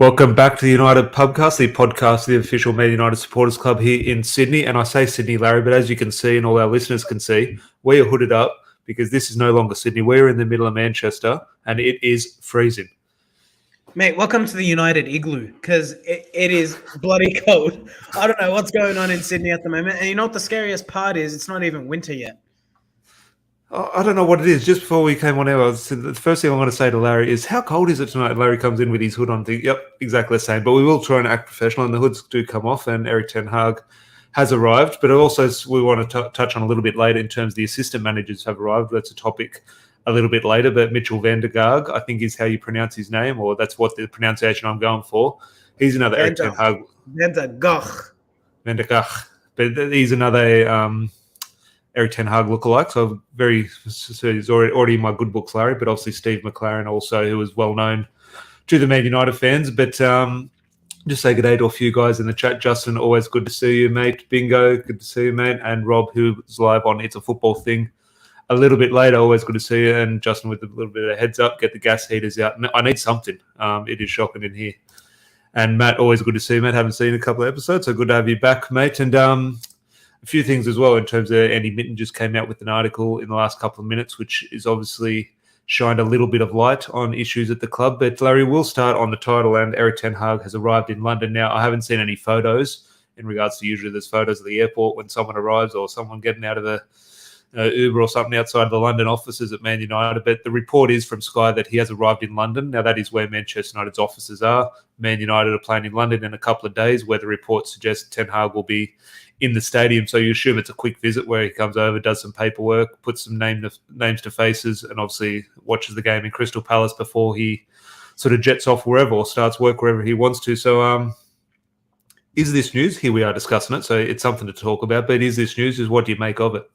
Welcome back to the United Pubcast, the podcast of the official Man United Supporters Club here in Sydney. And I say Sydney, Larry, but as you can see and all our listeners can see, we are hooded up because this is no longer Sydney. We're in the middle of Manchester and it is freezing. Mate, welcome to the United Igloo, because it is bloody cold. I don't know what's going on in Sydney at the moment. And you know what the scariest part is? It's not even winter yet. I don't know what it is. Just before we came on air, the first thing I want to say to Larry is, how cold is it tonight? Larry comes in with his hood on. Yep, exactly the same. But we will try and act professional, and the hoods do come off, and ERIK Ten Hag has arrived. But also, we want to touch on a little bit later in terms of the assistant managers have arrived. That's a topic a little bit later. But Mitchell van der Gaag, I think, is how you pronounce his name, or that's what the pronunciation I'm going for. He's another ERIK Ten Hag. Van der Gaag. Van der Gaag. But he's another ERIK Ten Hag lookalike. So he's already in my good books, Larry, but obviously Steve McLaren also, who is well known to the Man United fans. But just say good day to a few guys in the chat. Justin, always good to see you, mate. Bingo, good to see you, mate. And Rob, who's live on It's a Football Thing a little bit later, always good to see you. And Justin with a little bit of a heads up, get the gas heaters out. I need something. It is shocking in here. And Matt, always good to see you, mate. Haven't seen a couple of episodes, so good to have you back, mate. And a few things as well in terms of Andy Mitten just came out with an article in the last couple of minutes, which is obviously shined a little bit of light on issues at the club. But Larry, we'll start on the title, and ERIK Ten Hag has arrived in London. Now, I haven't seen any photos in regards to usually there's photos at the airport when someone arrives or someone getting out of a Uber or something outside the London offices at Man United. But the report is from Sky that he has arrived in London. Now, that is where Manchester United's offices are. Man United are playing in London in a couple of days, where the report suggests Ten Hag will be in the stadium. So you assume it's a quick visit where he comes over, does some paperwork, puts some names to faces, and obviously watches the game in Crystal Palace before he sort of jets off wherever or starts work wherever he wants to. So is this news? Here we are discussing it. So it's something to talk about. But is this news? What do you make of it?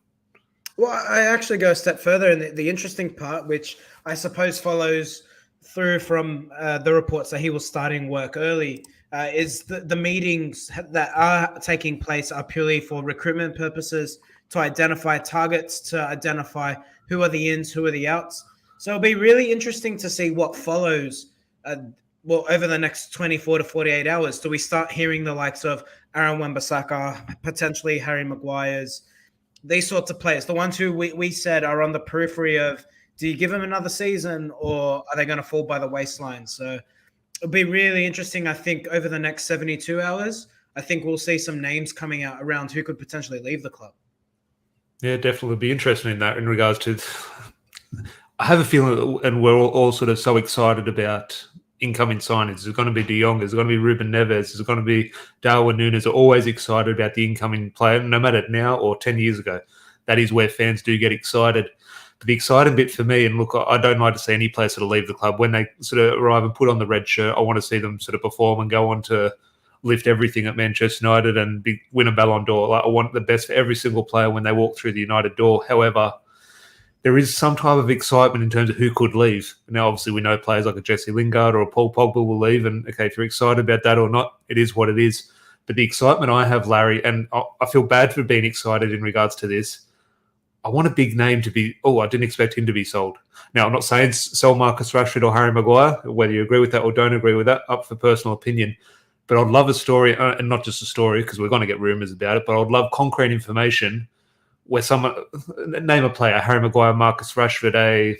Well, I actually go a step further. And the interesting part, which I suppose follows through from the reports that he was starting work early, is the meetings that are taking place are purely for recruitment purposes, to identify targets, to identify who are the ins, who are the outs. So it'll be really interesting to see what follows over the next 24 to 48 hours. Do we start hearing the likes of Aaron Wan-Bissaka, potentially Harry Maguire's, these sorts of players, the ones who we said are on the periphery of, do you give them another season or are they going to fall by the waistline? So it'll be really interesting, I think, over the next 72 hours. I think we'll see some names coming out around who could potentially leave the club. Yeah, definitely be interested in that in regards to... I have a feeling, and we're all sort of so excited about incoming signings. Is it going to be De Jong? Is it going to be Ruben Neves? Is it going to be Darwin Núñez? Are always excited about the incoming player, no matter now or 10 years ago. That is where fans do get excited. But the exciting bit for me, and look, I don't like to see any player sort of leave the club. When they sort of arrive and put on the red shirt, I want to see them sort of perform and go on to lift everything at Manchester United and win a Ballon d'Or. Like, I want the best for every single player when they walk through the United door. However, there is some type of excitement in terms of who could leave. Now, obviously, we know players like a Jesse Lingard or a Paul Pogba will leave. And, okay, if you're excited about that or not, it is what it is. But the excitement I have, Larry, and I feel bad for being excited in regards to this, I want a big name to be, I didn't expect him to be sold. Now, I'm not saying sell Marcus Rashford or Harry Maguire, whether you agree with that or don't agree with that, up for personal opinion. But I'd love a story, and not just a story, because we're going to get rumours about it, but I'd love concrete information where someone, name a player, Harry Maguire, Marcus Rashford,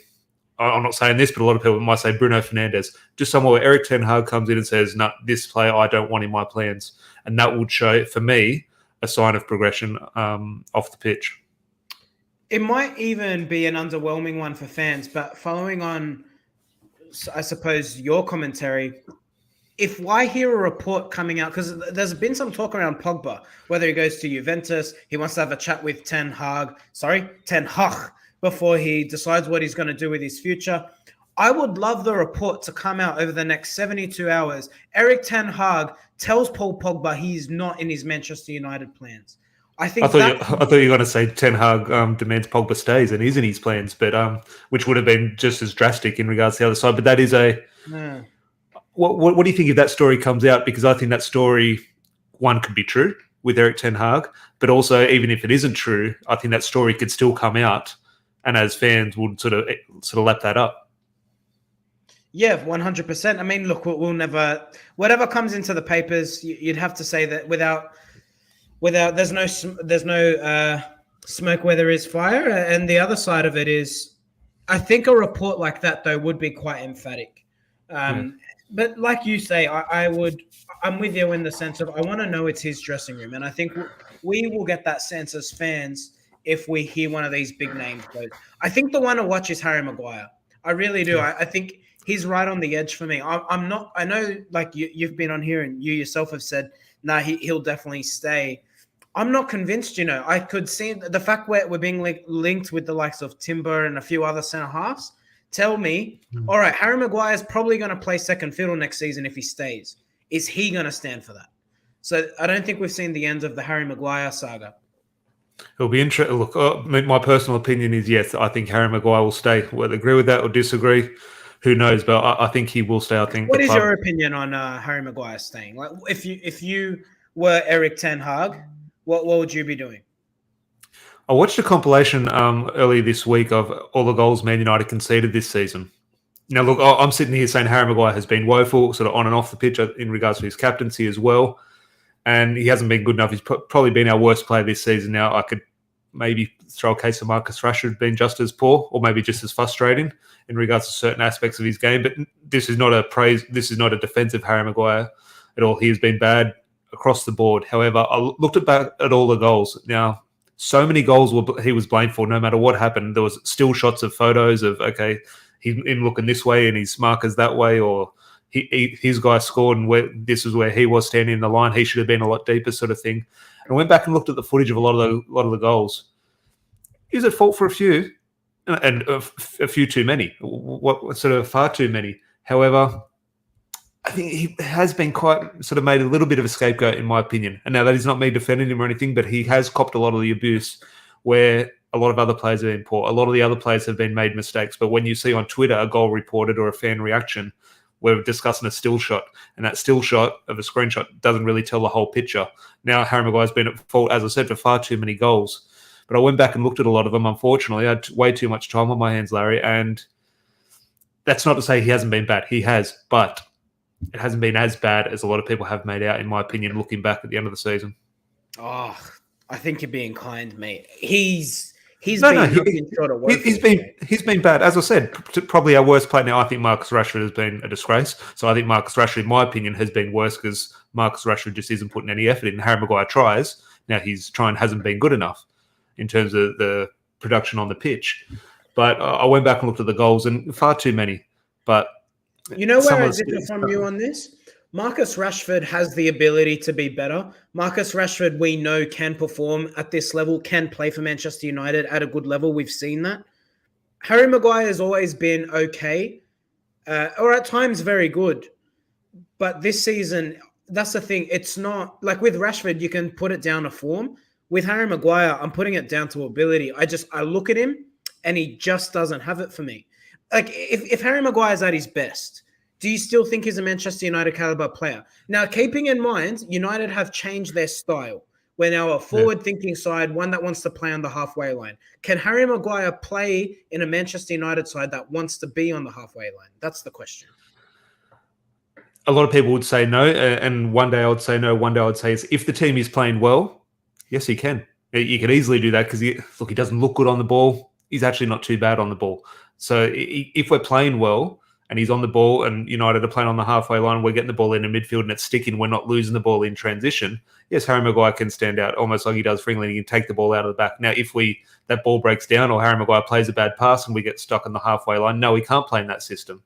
I'm not saying this, but a lot of people might say Bruno Fernandes, just somewhere where ERIK Ten Hag comes in and says, no, this player I don't want in my plans. And that would show, for me, a sign of progression off the pitch. It might even be an underwhelming one for fans, but following on, I suppose, your commentary, if I hear a report coming out, because there's been some talk around Pogba, whether he goes to Juventus, he wants to have a chat with Ten Hag before he decides what he's going to do with his future. I would love the report to come out over the next 72 hours. ERIK Ten Hag tells Paul Pogba he's not in his Manchester United plans. I thought you were going to say Ten Hag demands Pogba stays and is in his plans, but which would have been just as drastic in regards to the other side. But that is a... Yeah. What do you think if that story comes out? Because I think that story, one, could be true with ERIK Ten Hag, but also, even if it isn't true, I think that story could still come out, and as fans would sort of lap that up. Yeah, 100%. I mean, look, we'll never, whatever comes into the papers, you'd have to say that without there's no smoke where there is fire. And the other side of it is, I think a report like that though would be quite emphatic. But like you say, I'm with you in the sense of I want to know it's his dressing room, and I think we will get that sense as fans if we hear one of these big names go. I think the one to watch is Harry Maguire. I really do. I think he's right on the edge for me. I'm not. I know, like you've been on here and you yourself have said, nah, he'll definitely stay. I'm not convinced. I could see the fact we're being linked with the likes of Timber and a few other centre halves. Tell me, all right, Harry Maguire is probably going to play second fiddle next season if he stays. Is he going to stand for that? So I don't think we've seen the end of the Harry Maguire saga. It'll be interesting. Look, my personal opinion is yes, I think Harry Maguire will stay. Whether agree with that or disagree, who knows? But I think he will stay. I think. What is your opinion on Harry Maguire staying? Like, if you were ERIK ten Hag, what would you be doing? I watched a compilation earlier this week of all the goals Man United conceded this season. Now, look, I'm sitting here saying Harry Maguire has been woeful, sort of on and off the pitch in regards to his captaincy as well. And he hasn't been good enough. He's probably been our worst player this season. Now, I could maybe throw a case of Marcus Rashford being just as poor or maybe just as frustrating in regards to certain aspects of his game. But this is not a defensive Harry Maguire at all. He has been bad across the board. However, I looked back at all the goals. Now, so many goals he was blamed for no matter what happened. There was still shots of photos of, okay, him looking this way and his markers that way, or his guy scored and this is where he was standing in the line. He should have been a lot deeper, sort of thing. And I went back and looked at the footage of a lot of the goals. He was at fault for a few, and a few too many. What sort of far too many. However, I think he has been quite sort of made a little bit of a scapegoat, in my opinion. And now that is not me defending him or anything, but he has copped a lot of the abuse where a lot of other players have been poor. A lot of the other players have been made mistakes. But when you see on Twitter a goal reported or a fan reaction, we're discussing a still shot, and that still shot of a screenshot doesn't really tell the whole picture. Now, Harry Maguire's been at fault, as I said, for far too many goals. But I went back and looked at a lot of them. Unfortunately, I had way too much time on my hands, Larry, and that's not to say he hasn't been bad. He has, but it hasn't been as bad as a lot of people have made out, in my opinion, looking back at the end of the season. Oh, I think you're being kind, mate. He's been bad. As I said, probably our worst player now. I think Marcus Rashford has been a disgrace. So I think Marcus Rashford, in my opinion, has been worse because Marcus Rashford just isn't putting any effort in. Harry Maguire tries. Now his trying hasn't been good enough in terms of the production on the pitch. But I went back and looked at the goals, and far too many. But you know where I differ from you on this? Marcus Rashford has the ability to be better. Marcus Rashford, we know, can perform at this level, can play for Manchester United at a good level. We've seen that. Harry Maguire has always been okay, or at times very good. But this season, that's the thing. It's not like with Rashford, you can put it down to form. With Harry Maguire, I'm putting it down to ability. I look at him and he just doesn't have it for me. Like if Harry Maguire's at his best, do you still think he's a Manchester United caliber player? Now, keeping in mind, United have changed their style. We're now a forward-thinking side, one that wants to play on the halfway line. Can Harry Maguire play in a Manchester United side that wants to be on the halfway line? That's the question. A lot of people would say no, and one day I would say no, one day I would say yes. If the team is playing well, yes, he can. You could easily do that because he doesn't look good on the ball. He's actually not too bad on the ball. So if we're playing well, and he's on the ball and United are playing on the halfway line, we're getting the ball in the midfield and it's sticking, we're not losing the ball in transition, yes, Harry Maguire can stand out almost like he does for England. He can take the ball out of the back. Now, if that ball breaks down or Harry Maguire plays a bad pass and we get stuck on the halfway line, no, he can't play in that system.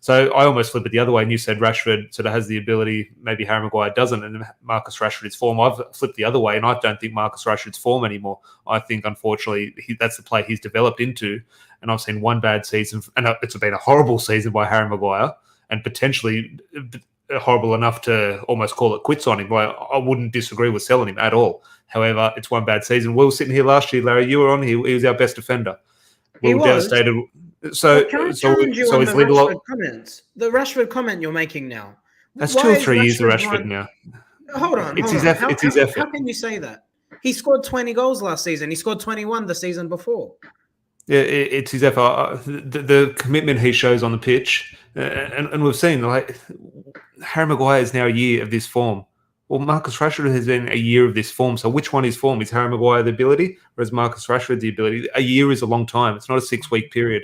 So I almost flip it the other way, and you said Rashford sort of has the ability, maybe Harry Maguire doesn't, and Marcus Rashford's form. I've flipped the other way, and I don't think Marcus Rashford's form anymore. I think, unfortunately, that's the play he's developed into, and I've seen one bad season, and it's been a horrible season by Harry Maguire, and potentially horrible enough to almost call it quits on him. I wouldn't disagree with selling him at all. However, it's one bad season. We were sitting here last year, Larry. You were on here. He was our best defender. We were devastated. So, can I challenge you on the Rashford comments? The Rashford comment you're making now. That's 2 or 3 years of Rashford now. Hold on. It's his effort. How can you say that? He scored 20 goals last season. He scored 21 the season before. Yeah, it's his effort. The commitment he shows on the pitch, and we've seen like Harry Maguire is now a year of this form. Well, Marcus Rashford has been a year of this form. So which one is form? Is Harry Maguire the ability, or is Marcus Rashford the ability? A year is a long time. It's not a 6-week period.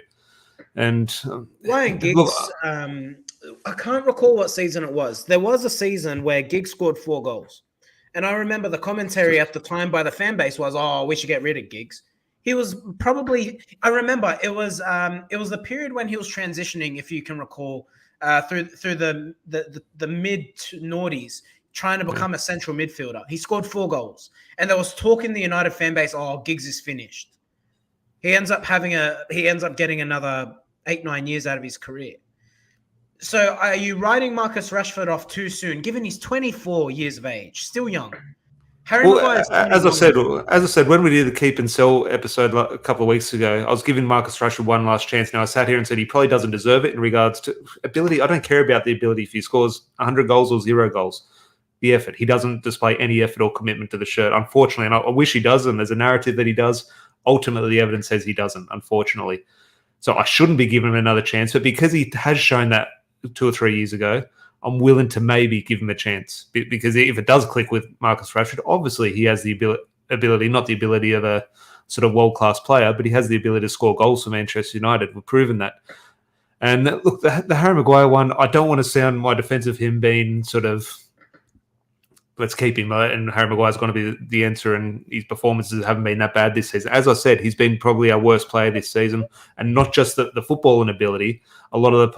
And Ryan Giggs, I can't recall what season it was. There was a season where Giggs scored 4 goals. And I remember the commentary at the time by the fan base was, "Oh, we should get rid of Giggs." He was probably, I remember it was the period when he was transitioning, if you can recall, through the mid noughties, trying to become a central midfielder. He scored 4 goals. And there was talk in the United fan base, "Oh, Giggs is finished." He ends up getting another 8-9 years out of his career. So are you writing Marcus Rashford off too soon, given he's 24 years of age, still young? Harry Maguire's as I said, when we did the keep and sell episode a couple of weeks ago, I was giving Marcus Rashford one last chance. Now I sat here and said he probably doesn't deserve it in regards to ability. I don't care about the ability if he scores 100 goals or 0 goals. The effort. He doesn't display any effort or commitment to the shirt, unfortunately. And I wish he does, and there's a narrative that he does. Ultimately, the evidence says he doesn't, unfortunately. So I shouldn't be giving him another chance. But because he has shown that 2 or 3 years ago, I'm willing to maybe give him a chance. Because if it does click with Marcus Rashford, obviously he has the ability, not the ability of a sort of world-class player, but he has the ability to score goals for Manchester United. We've proven that. And look, the Harry Maguire one, I don't want to sound my defense of him being sort of, let's keep him, and Harry Maguire's going to be the answer, and his performances haven't been that bad this season. As I said, he's been probably our worst player this season, and not just the footballing ability. A lot of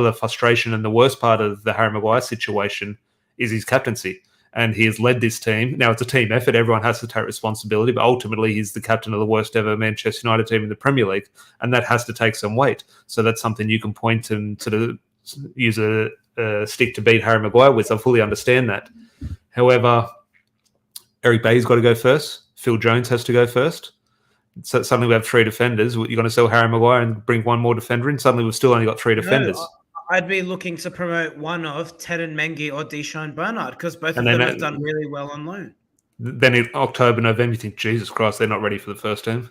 the frustration and the worst part of the Harry Maguire situation is his captaincy, and he has led this team. Now it's a team effort; everyone has to take responsibility, but ultimately he's the captain of the worst ever Manchester United team in the Premier League, and that has to take some weight. So that's something you can point and sort of use a stick to beat Harry Maguire with. I fully understand that. However, Eric Bailly's got to go first. Phil Jones has to go first. So suddenly we have 3 defenders. You're going to sell Harry Maguire and bring one more defender in? Suddenly we've still only got 3 defenders. No, I'd be looking to promote one of Teden Mengi or Deshaun Bernard, because both of them have done really well on loan. Then in October, November, you think, Jesus Christ, they're not ready for the first team?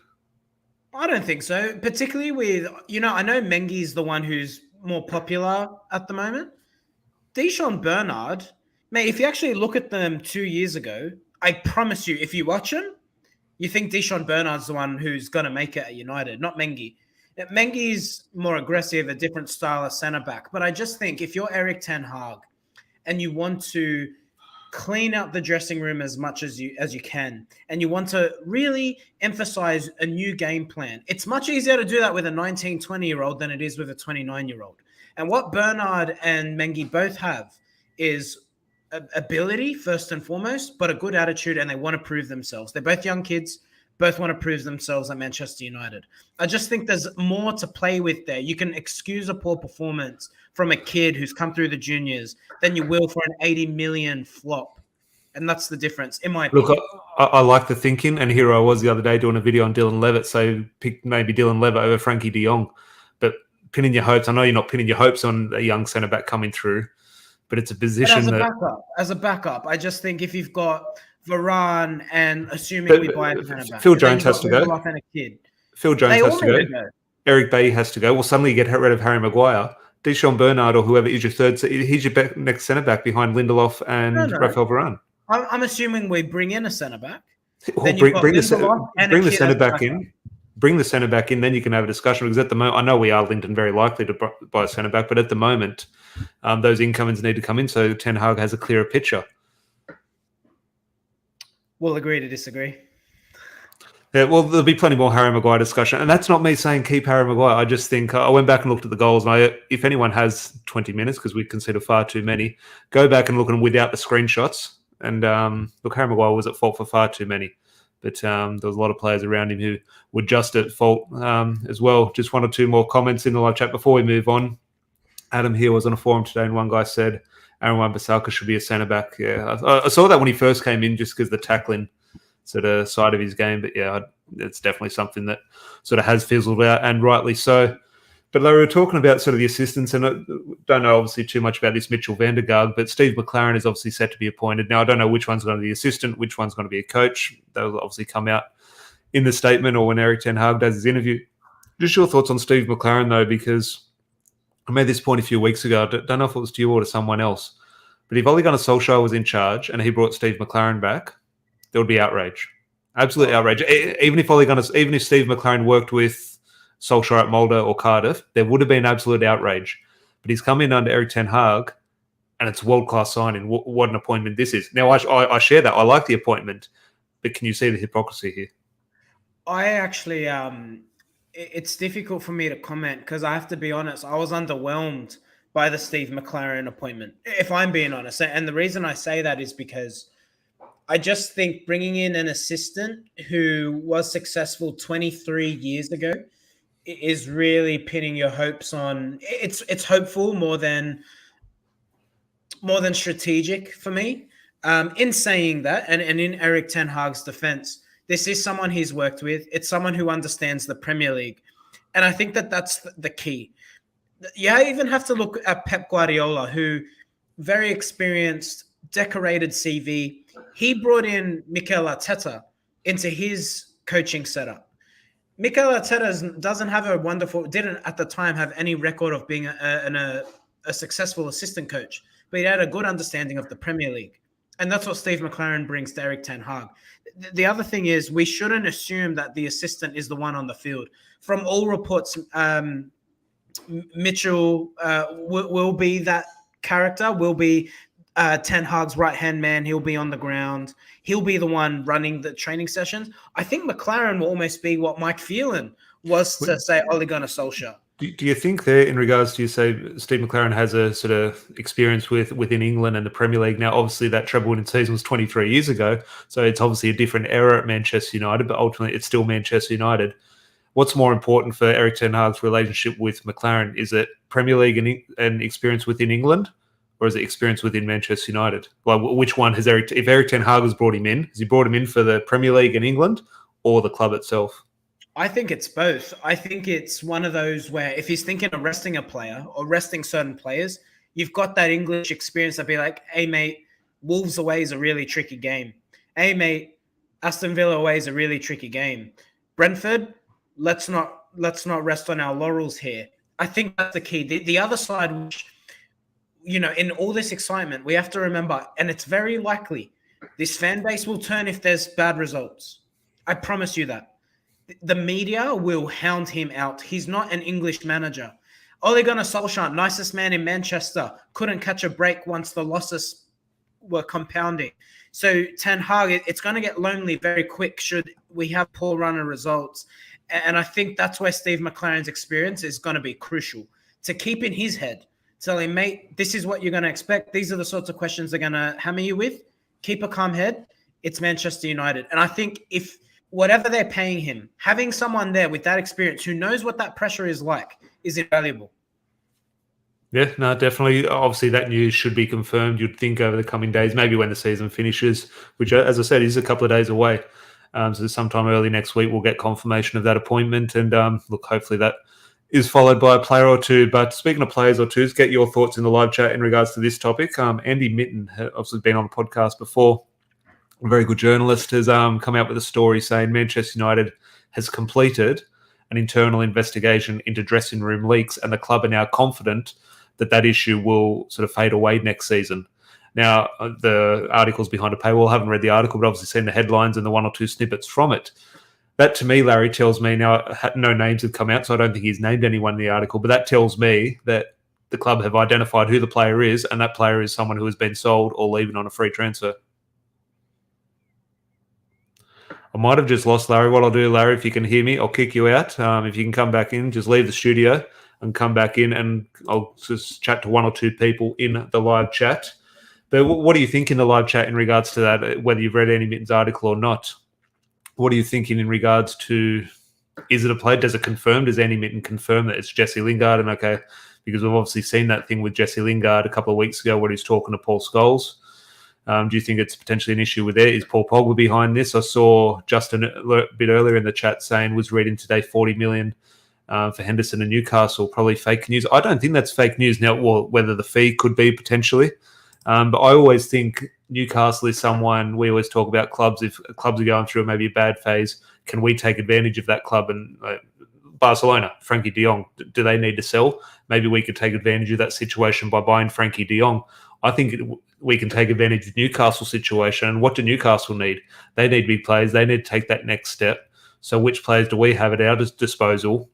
I don't think so. Particularly with, I know Mengi's the one who's more popular at the moment. Deshaun Bernard, mate, if you actually look at them 2 years ago, I promise you, if you watch him, you think Deshaun Bernard's the one who's going to make it at United, not Mengi. Mengi's more aggressive, a different style of centre-back. But I just think if you're ERIK ten Hag and you want to clean out the dressing room as much as you can, and you want to really emphasize a new game plan, it's much easier to do that with a 19, 20-year-old than it is with a 29-year-old. And what Bernard and Mengi both have is ability, first and foremost, but a good attitude, and they want to prove themselves. They're both young kids, both want to prove themselves at Manchester United. I just think there's more to play with there. You can excuse a poor performance from a kid who's come through the juniors than you will for an 80 million flop. And that's the difference, in my opinion. Look, I like the thinking, and here I was the other day doing a video on Dylan Levitt, so pick maybe Dylan Levitt over Frankie de Jong. But pinning your hopes, I know you're not pinning your hopes on a young centre-back coming through, but it's a position as a backup, I just think if you've got Varane and assuming we buy a centre-back, Phil Jones has to go. Phil Jones has to go. Eric Bailly has to go. Well, suddenly you get rid of Harry Maguire. Deshaun Bernard or whoever is your third, he's your next centre-back behind Lindelof and Rafael Varane. I'm assuming we bring in a centre-back. Well, bring the centre-back in. Bring the centre-back in, then you can have a discussion. Because at the moment, I know we are linked and very likely to buy a centre-back, but at the moment, those incomings need to come in so Ten Hag has a clearer picture. We'll agree to disagree. Yeah, well, there'll be plenty more Harry Maguire discussion. And that's not me saying keep Harry Maguire. I just think I went back and looked at the goals. And if anyone has 20 minutes, because we consider far too many, go back and look at them without the screenshots. And look, Harry Maguire was at fault for far too many. But there was a lot of players around him who were just at fault as well. Just 1 or 2 more comments in the live chat before we move on. Adam here was on a forum today, and one guy said Aaron Wan-Bissaka should be a centre-back. Yeah, I saw that when he first came in just because the tackling sort of side of his game. But yeah, it's definitely something that sort of has fizzled out, and rightly so. But they were talking about sort of the assistants, and I don't know obviously too much about this Mitchell Vandergaard, but Steve McLaren is obviously set to be appointed. Now, I don't know which one's going to be the assistant, which one's going to be a coach. They'll obviously come out in the statement or when Erik Ten Hag does his interview. Just your thoughts on Steve McLaren, though, because I made this point a few weeks ago. I don't know if it was to you or to someone else, but if Ole Gunnar Solskjaer was in charge and he brought Steve McLaren back, there would be outrage. Absolute outrage. Even if Steve McLaren worked with Solskjaer at Molde or Cardiff, there would have been absolute outrage. But he's come in under Erik Ten Hag, and it's a world-class signing. What an appointment this is. Now, I share that. I like the appointment, but can you see the hypocrisy here? I actually, it's difficult for me to comment because I have to be honest, I was underwhelmed by the Steve McLaren appointment, if I'm being honest. And the reason I say that is because I just think bringing in an assistant who was successful 23 years ago is really pinning your hopes on. It's hopeful more than strategic for me. In saying that, and in Erik Ten Hag's defense, this is someone he's worked with. It's someone who understands the Premier League. And I think that that's the key. You even have to look at Pep Guardiola, who very experienced, decorated CV. He brought in Mikel Arteta into his coaching setup. Mikel Arteta didn't at the time have any record of being a successful assistant coach, but he had a good understanding of the Premier League. And that's what Steve McLaren brings to Erik Ten Hag. The other thing is we shouldn't assume that the assistant is the one on the field. From all reports, Mitchell will be that character, will be Ten Hag's right-hand man. He'll be on the ground. He'll be the one running the training sessions. I think McLaren will almost be what Mike Phelan was to say Ole Gunnar Solskjaer. Do you think there, in regards to, you say, Steve McLaren has a sort of experience within England and the Premier League? Now, obviously, that treble-winning season was 23 years ago, so it's obviously a different era at Manchester United, but ultimately it's still Manchester United. What's more important for Erik Ten Hag's relationship with McLaren? Is it Premier League and experience within England, or is it experience within Manchester United? Like, which one has if Erik Ten Hag has brought him in, has he brought him in for the Premier League in England or the club itself? I think it's both. I think it's one of those where if he's thinking of resting a player or resting certain players, you've got that English experience that'd be like, hey, mate, Wolves away is a really tricky game. Hey, mate, Aston Villa away is a really tricky game. Brentford, let's not rest on our laurels here. I think that's the key. The other side, which, in all this excitement, we have to remember, and it's very likely, this fan base will turn if there's bad results. I promise you that. The media will hound him out. He's not an English manager. Ole Gunnar Solskjaer, nicest man in Manchester, couldn't catch a break once the losses were compounding. So Ten Hag, it's going to get lonely very quick should we have poor run of results. And I think that's where Steve McLaren's experience is going to be crucial. To keep in his head, tell him, mate, this is what you're going to expect. These are the sorts of questions they're going to hammer you with. Keep a calm head. It's Manchester United. And I think if whatever they're paying him, having someone there with that experience who knows what that pressure is like is invaluable. Yeah, no, definitely. Obviously, that news should be confirmed, you'd think, over the coming days, maybe when the season finishes, which, as I said, is a couple of days away. So sometime early next week, we'll get confirmation of that appointment. And look, hopefully that is followed by a player or two. But speaking of players or twos, get your thoughts in the live chat in regards to this topic. Andy Mitten, obviously been on the podcast before, a very good journalist, has come out with a story saying Manchester United has completed an internal investigation into dressing room leaks, and the club are now confident that issue will sort of fade away next season. Now, the article's behind a paywall. I haven't read the article, but obviously seen the headlines and the one or two snippets from it. That, to me, Larry, tells me, now no names have come out, so I don't think he's named anyone in the article, but that tells me that the club have identified who the player is, and that player is someone who has been sold or leaving on a free transfer. I might have just lost Larry. What I'll do, Larry, if you can hear me, I'll kick you out. If you can come back in, just leave the studio and come back in, and I'll just chat to one or two people in the live chat. But what do you think in the live chat in regards to that, whether you've read Andy Mitten's article or not? What are you thinking in regards to, is it a play? Does it confirm? Does Andy Mitten confirm that it's Jesse Lingard? And okay, because we've obviously seen that thing with Jesse Lingard a couple of weeks ago where he's talking to Paul Scholes. Do you think it's potentially an issue with there? Is Paul Pogba behind this? I saw Justin a bit earlier in the chat saying, was reading today 40 million for Henderson and Newcastle, probably fake news. I don't think that's fake news now, well, whether the fee could be potentially. But I always think Newcastle is someone we always talk about clubs. If clubs are going through maybe a bad phase, can we take advantage of that club? And Barcelona, Frankie de Jong, do they need to sell? Maybe we could take advantage of that situation by buying Frankie de Jong. I think we can take advantage of Newcastle's situation. And what do Newcastle need? They need big players. They need to take that next step. So which players do we have at our disposal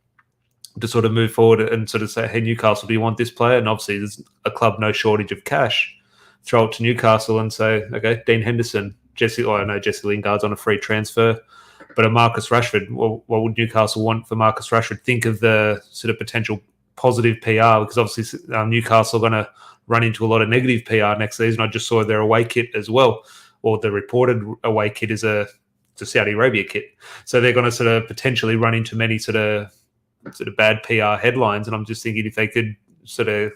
to sort of move forward and sort of say, hey, Newcastle, do you want this player? And obviously there's a club no shortage of cash. Throw it to Newcastle and say, okay, Dean Henderson, I know Jesse Lingard's on a free transfer, but a Marcus Rashford, well, what would Newcastle want for Marcus Rashford? Think of the sort of potential positive PR, because obviously Newcastle are going to run into a lot of negative PR next season. I just saw their away kit as well, or the reported away kit is a Saudi Arabia kit. So they're going to sort of potentially run into many sort of bad PR headlines. And I'm just thinking if they could sort of,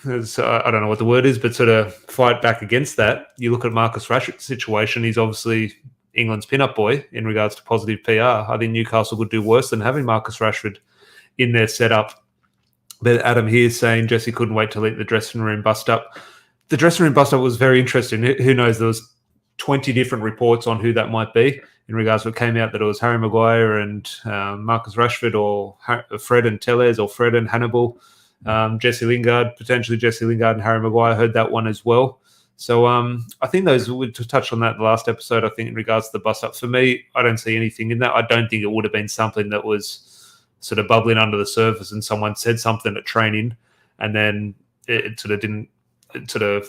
I don't know what the word is, but sort of fight back against that. You look at Marcus Rashford's situation, he's obviously England's pin-up boy in regards to positive PR. I think Newcastle would do worse than having Marcus Rashford in their setup. But Adam here is saying Jesse couldn't wait to let the dressing room bust up. The dressing room bust up was very interesting. Who knows? There was 20 different reports on who that might be in regards to what came out, that it was Harry Maguire and Marcus Rashford, or Fred and Tellez, or Fred and Hannibal. Jesse Lingard, potentially Jesse Lingard and Harry Maguire, heard that one as well. So I think those, we touched on that in the last episode, I think, in regards to the bust up. For me, I don't see anything in that. I don't think it would have been something that was sort of bubbling under the surface and someone said something at training and then it sort of didn't, it sort of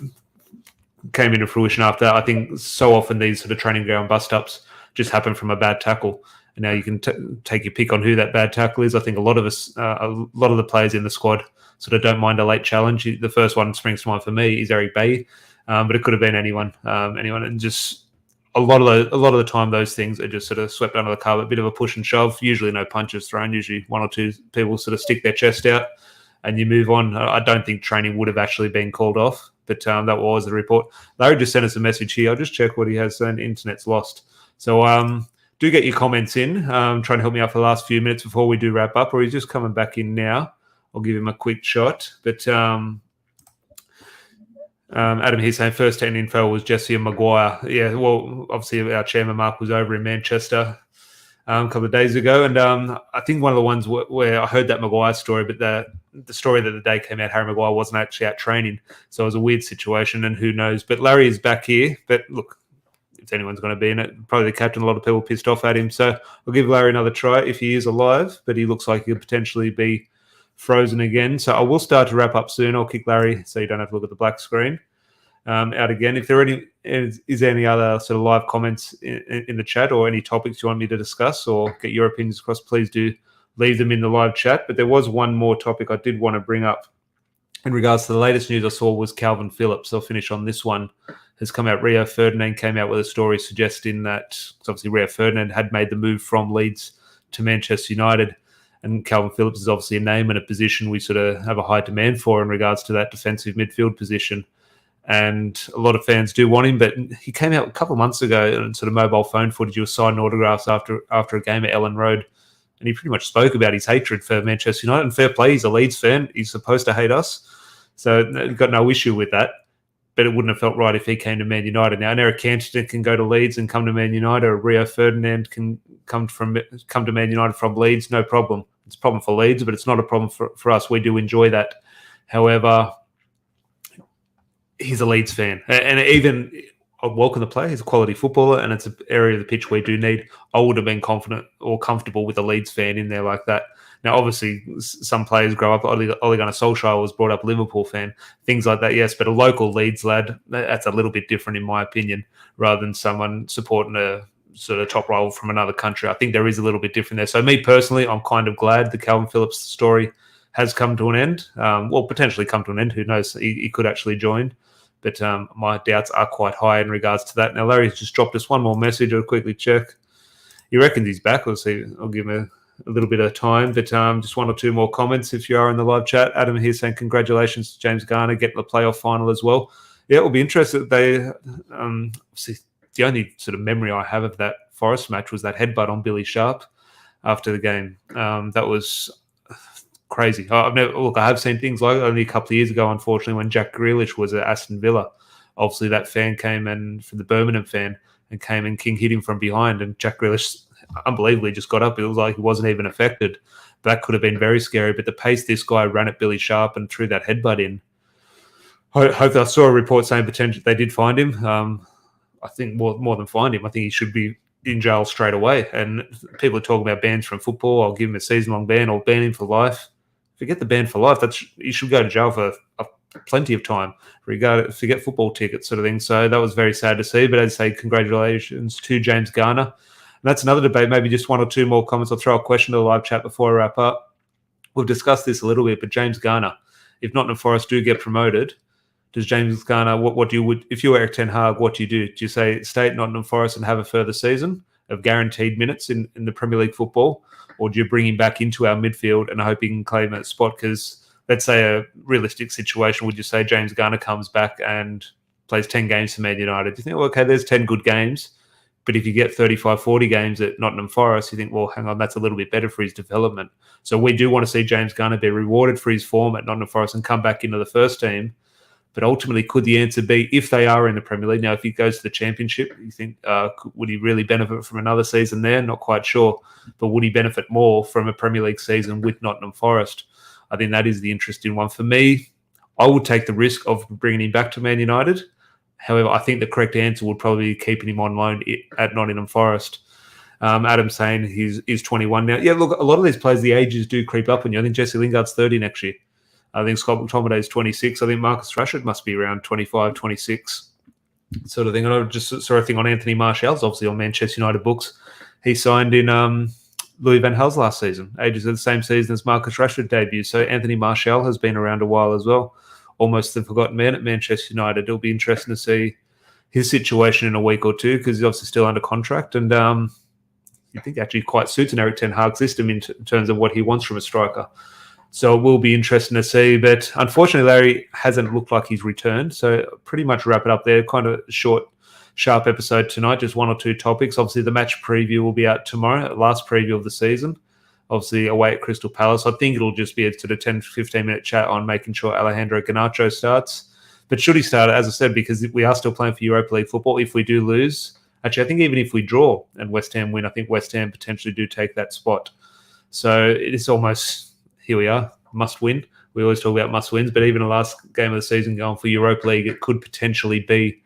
came into fruition after that. I think so often these sort of training ground bust ups just happen from a bad tackle. And now you can take your pick on who that bad tackle is. I think a lot of us, a lot of the players in the squad sort of don't mind a late challenge. The first one springs to mind for me is ERIK Bailly, but it could have been anyone, and just a lot of the time those things are just sort of swept under the carpet. A bit of a push and shove. Usually no punches thrown. Usually one or two people sort of stick their chest out, and you move on. I don't think training would have actually been called off, but that was the report. Larry just sent us a message here. I'll just check what he has saying. Internet's lost. So do get your comments in. Trying to help me out for the last few minutes before we do wrap up, or he's just coming back in now. I'll give him a quick shot. But Adam here saying first 10 info was Jesse and Maguire. Yeah, well, obviously our chairman Mark was over in Manchester a couple of days ago, and I think one of the ones where I heard that Maguire story, but the story that the day came out, Harry Maguire wasn't actually out training, so it was a weird situation, and who knows. But Larry is back here. But look, if anyone's going to be in it, probably the captain. A lot of people pissed off at him, so I'll give Larry another try if he is alive. But he looks like he could potentially be frozen again. So I will start to wrap up soon. I'll kick Larry so you don't have to look at the black screen out again. If there is any other sort of live comments in the chat, or any topics you want me to discuss or get your opinions across, please do leave them in the live chat. But there was one more topic I did want to bring up in regards to the latest news I saw was Calvin Phillips. I'll finish on this one. Has come out. Rio Ferdinand came out with a story suggesting that, obviously Rio Ferdinand had made the move from Leeds to Manchester United, and Calvin Phillips is obviously a name and a position we sort of have a high demand for in regards to that defensive midfield position. And a lot of fans do want him, but he came out a couple of months ago and sort of mobile phone footage. He was signing autographs after a game at Ellen Road, and he pretty much spoke about his hatred for Manchester United. And fair play, he's a Leeds fan. He's supposed to hate us, so got no issue with that. But it wouldn't have felt right if he came to Man United. Now, an Eric Cantona can go to Leeds and come to Man United, or Rio Ferdinand can come to Man United from Leeds, no problem. It's a problem for Leeds, but it's not a problem for us. We do enjoy that. However, he's a Leeds fan. And even I welcome the play. He's a quality footballer, and it's an area of the pitch we do need. I would have been confident or comfortable with a Leeds fan in there like that. Now, obviously, some players grow up. Ole Gunnar Solskjaer was brought up a Liverpool fan, things like that, yes. But a local Leeds lad, that's a little bit different in my opinion, rather than someone supporting a sort of top rival from another country. I think there is a little bit different there. So me personally, I'm kind of glad the Calvin Phillips story has come to an end. Well, potentially come to an end. Who knows? He could actually join. But my doubts are quite high in regards to that. Now, Larry's just dropped us one more message. I'll quickly check. He reckons he's back. We'll see. I'll give him a little bit of time, but just one or two more comments if you are in the live chat. Adam here saying congratulations to James Garner getting the playoff final as well. Yeah, it will be interesting. They see, the only sort of memory I have of that Forest match was that headbutt on Billy Sharp after the game. That was crazy. I have seen things like only a couple of years ago, unfortunately, when Jack Grealish was at Aston Villa. obviously that fan came and from the Birmingham fan and came and King hit him from behind, and Jack Grealish unbelievably just got up. It was like he wasn't even affected. That could have been very scary. But the pace this guy ran at Billy Sharp and threw that headbutt in. Hopefully, I saw a report saying potentially they did find him. I think more than find him. I think he should be in jail straight away. And people are talking about bans from football. I'll give him a season-long ban or ban him for life. Forget the ban for life. You should go to jail for plenty of time. Forget football tickets, sort of thing. So that was very sad to see. But as I say, congratulations to James Garner. And that's another debate. Maybe just one or two more comments. I'll throw a question to the live chat before I wrap up. We've discussed this a little bit, but James Garner, if Nottingham Forest do get promoted, does James Garner, what do you if you were ERIK ten Hag, what do you do? Do you say stay at Nottingham Forest and have a further season of guaranteed minutes in the Premier League football, or do you bring him back into our midfield and hope he can claim that spot? Because let's say a realistic situation, would you say James Garner comes back and plays 10 games for Man United? Do you think, well, okay, there's 10 good games, but if you get 35, 40 games at Nottingham Forest, you think, well, hang on, that's a little bit better for his development. So we do want to see James Garner be rewarded for his form at Nottingham Forest and come back into the first team. But ultimately, could the answer be, if they are in the Premier League, now if he goes to the Championship, you think, would he really benefit from another season there? Not quite sure. But would he benefit more from a Premier League season with Nottingham Forest? I think that is the interesting one. For me, I would take the risk of bringing him back to Man United. However, I think the correct answer would probably be keeping him on loan at Nottingham Forest. Adam's saying he's 21 now. Yeah, look, a lot of these players, the ages do creep up on you. I think Jesse Lingard's 30 next year. I think Scott McTominay is 26. I think Marcus Rashford must be around 25, 26 sort of thing. And I just saw a thing on Anthony Martial's, obviously on Manchester United books. He signed in Louis van Gaal's last season, ages of the same season as Marcus Rashford debuted. So Anthony Martial has been around a while as well. Almost the forgotten man at Manchester United. It'll be interesting to see his situation in a week or two because he's obviously still under contract. And you think actually quite suits an ERIK ten Hag system in terms of what he wants from a striker. So it will be interesting to see. But unfortunately, Larry hasn't looked like he's returned. So pretty much wrap it up there. Kind of a short, sharp episode tonight. Just one or two topics. Obviously, the match preview will be out tomorrow, last preview of the season. Obviously, away at Crystal Palace. I think it'll just be a sort of 10 to 15-minute chat on making sure Alejandro Garnacho starts. But should he start, as I said, because we are still playing for Europa League football, if we do lose, actually, I think even if we draw and West Ham win, I think West Ham potentially do take that spot. So it is almost... Here we are, must win. We always talk about must wins, but even the last game of the season going for Europa League, it could potentially be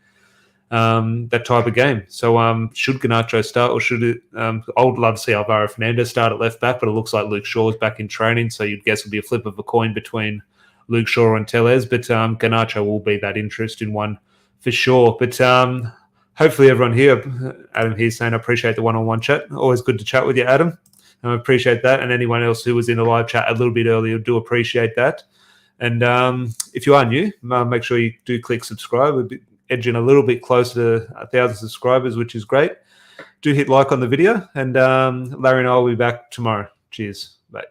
that type of game. So should Garnacho start or should it? I would love to see Alvaro Fernandez start at left back, but it looks like Luke Shaw is back in training, so you'd guess it'll be a flip of a coin between Luke Shaw and Tellez, but Garnacho will be that interesting one for sure. But hopefully everyone here, Adam here's saying, I appreciate the one-on-one chat. Always good to chat with you, Adam. I appreciate that. And anyone else who was in the live chat a little bit earlier, do appreciate that. And if you are new, make sure you do click subscribe. We're edging a little bit closer to 1,000 subscribers, which is great. Do hit like on the video. And Larry and I will be back tomorrow. Cheers. Bye.